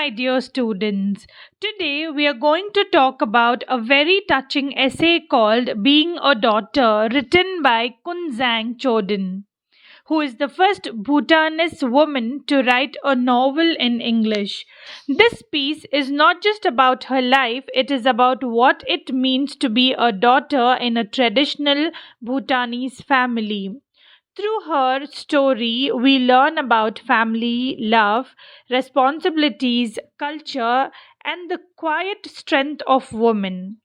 my dear students. Today we are going to talk about a very touching essay called Being a Daughter, written by Kunzang Choden, who is the first Bhutanese woman to write a novel in English. This piece is not just about her life, it is about what it means to be a daughter in a traditional Bhutanese family. Through her story, we learn about family, love, responsibilities, culture, and the quiet strength of women.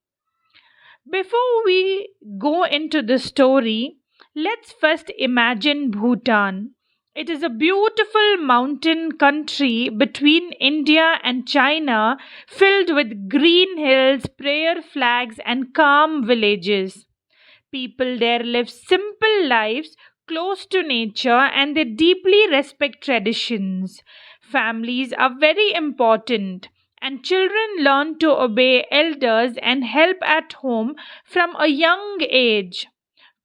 Before we go into the story, let's first imagine Bhutan. It is a beautiful mountain country between India and China, filled with green hills, prayer flags, and calm villages. People there live simple lives close to nature and they deeply respect traditions. Families are very important, and children learn to obey elders and help at home from a young age.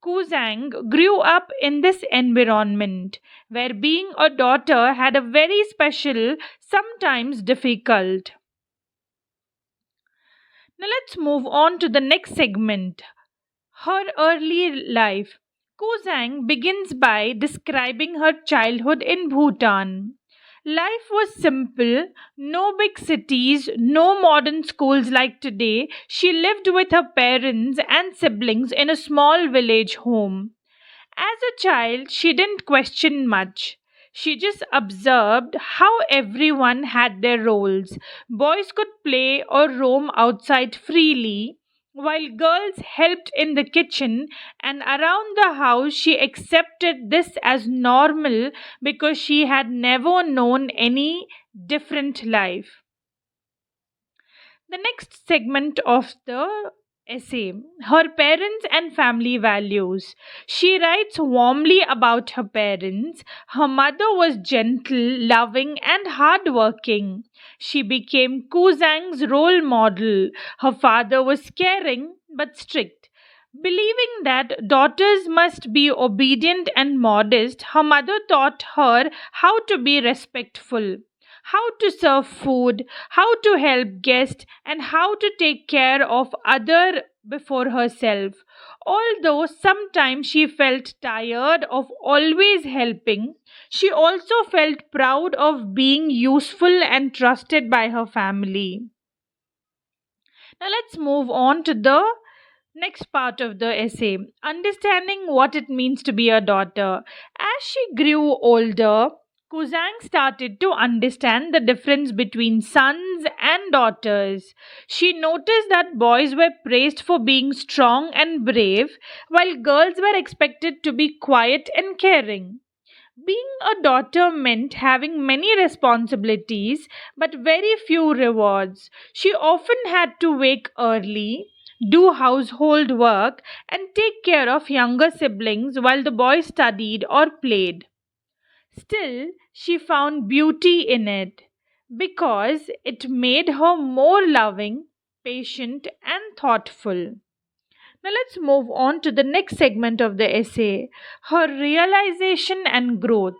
Kuzang grew up in this environment where being a daughter had a very special, sometimes difficult. Now let's move on to the next segment, her early life. Kuzang begins by describing her childhood in Bhutan. Life was simple, no big cities, no modern schools like today. She lived with her parents and siblings in a small village home. As a child, she didn't question much. She just observed how everyone had their roles. Boys could play or roam outside freely, while girls helped in the kitchen and around the house. She accepted this as normal because she had never known any different life. The next segment of the essay, her parents and family values. She writes warmly about her parents. Her mother was gentle, loving, and hardworking. She became Kuzang's role model. Her father was caring but strict. Believing that daughters must be obedient and modest, her mother taught her how to be respectful, how to serve food, how to help guests, and how to take care of other before herself. Although sometimes she felt tired of always helping, she also felt proud of being useful and trusted by her family. Now let's move on to the next part of the essay, understanding what it means to be a daughter. As she grew older, Kuzang started to understand the difference between sons and daughters. She noticed that boys were praised for being strong and brave, while girls were expected to be quiet and caring. Being a daughter meant having many responsibilities but very few rewards. She often had to wake early, do household work, and take care of younger siblings while the boys studied or played. Still, she found beauty in it because it made her more loving, patient, and thoughtful. Now let's move on to the next segment of the essay, her realization and growth.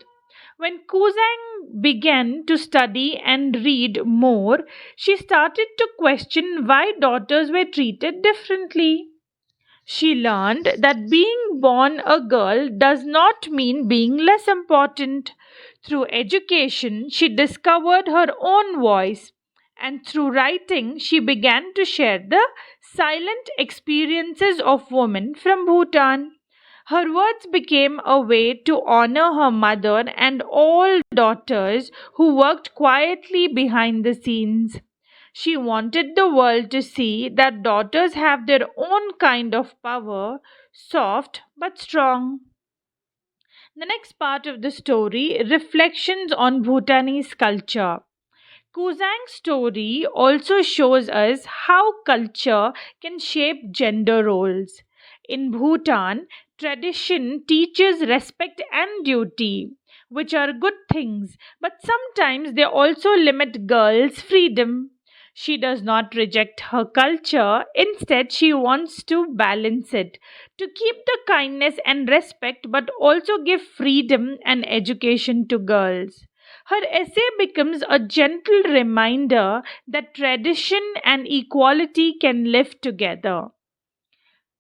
When Kuzang began to study and read more, she started to question why daughters were treated differently. She learned that being born a girl does not mean being less important. Through education, she discovered her own voice, and through writing, she began to share the silent experiences of women from Bhutan. Her words became a way to honor her mother and all daughters who worked quietly behind the scenes. She wanted the world to see that daughters have their own kind of power, soft but strong. The next part of the story, reflections on Bhutanese culture. Kuzang's story also shows us how culture can shape gender roles. In Bhutan, tradition teaches respect and duty, which are good things, but sometimes they also limit girls' freedom. She does not reject her culture, instead, she wants to balance it, to keep the kindness and respect, but also give freedom and education to girls. Her essay becomes a gentle reminder that tradition and equality can live together.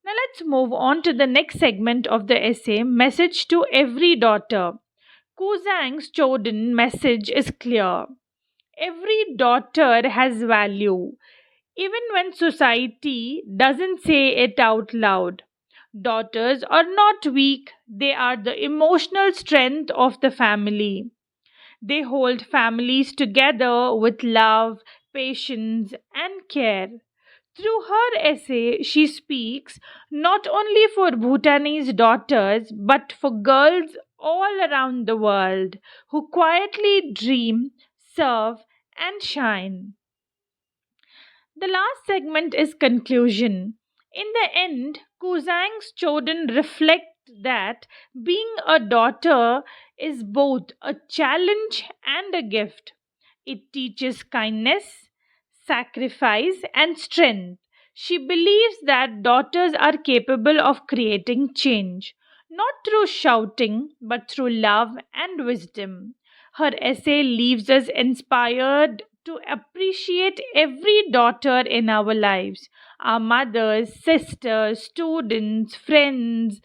Now let's move on to the next segment of the essay, Message to Every Daughter. Kunzang Choden message is clear. Every daughter has value, even when society doesn't say it out loud. Daughters are not weak, they are the emotional strength of the family. They hold families together with love, patience, and care. Through her essay, she speaks not only for Bhutanese daughters but for girls all around the world who quietly dream, serve, and shine. The last segment is conclusion. In the end, Kuzang's Choden reflect that being a daughter is both a challenge and a gift. It teaches kindness, sacrifice, and strength. She believes that daughters are capable of creating change, not through shouting, but through love and wisdom. Her essay leaves us inspired to appreciate every daughter in our lives, our mothers, sisters, students, friends.